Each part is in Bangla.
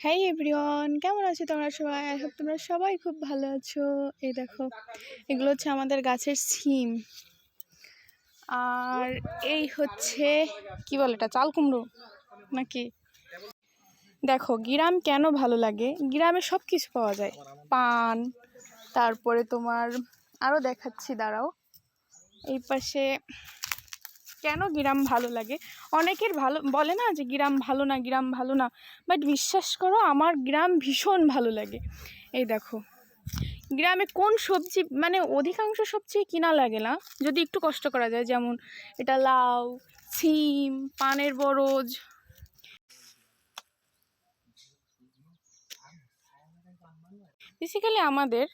হাই এভরিওয়ান, কেমন আছো তোমরা সবাই? আই হোপ তোমরা সবাই খুব ভালো আছো। এই দেখো, এগুলো হচ্ছে আমাদের গাছের সিম। আর এই হচ্ছে কি বলে এটা, চাল কুমড়ো নাকি? দেখো গ্রাম কেন ভালো লাগে, গ্রামে সব কিছু পাওয়া যায়। পান, তারপরে তোমার আরও দেখাচ্ছি, দাঁড়াও। এই পাশে কেন গ্রাম ভালো লাগে, অনেকের ভালো বলে না যে গ্রাম ভালো না, গ্রাম ভালো না, বাট বিশ্বাস করো আমার গ্রাম ভীষণ ভালো লাগে। এই দেখো, গ্রামে কোন সবজি মানে অধিকাংশ সবজি কিনা লাগে না, যদি একটু কষ্ট করা যায়। যেমন এটা লাউ, সিম, পানের বরজ। বেসিক্যালি আমাদের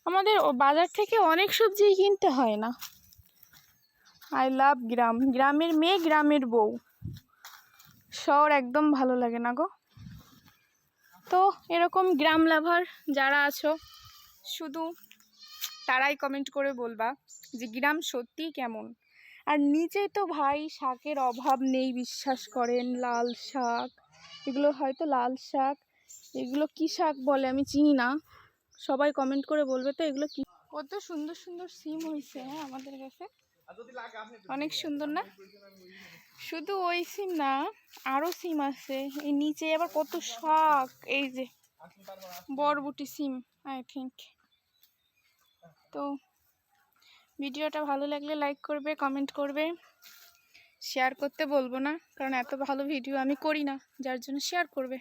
আমাদের বাজার থেকে অনেক সবজি কিনতে হয় না। আই লাভ গ্রাম, গ্রামের মেয়ে, গ্রামের বউ। শহর একদম ভালো লাগে না গো। তো এরকম গ্রাম লাভার যারা আছো, শুধু তারাই কমেন্ট করে বলবা যে গ্রাম সত্যিই কেমন। আর নিচে তো ভাই শাকের অভাব নেই, বিশ্বাস করেন। লাল শাক, এগুলো হয়তো লাল শাক, এগুলো কি শাক বলে আমি চিনি না, সবাই কমেন্ট করে বলবে তো এগুলো কি। কত সুন্দর সুন্দর সিম হয়েছে হ্যাঁ আমাদের কাছে, অনেক সুন্দর না? শুধু ওই সিম না, আরও সিম আছে এই নিচে। আবার কত শাক, এই যে বরবটি সিম আই থিঙ্ক। তো ভিডিওটা ভালো লাগলে লাইক করবে, কমেন্ট করবে, শেয়ার করতে বলবো না, কারণ এত ভালো ভিডিও আমি করি না, যার জন্য শেয়ার করবে।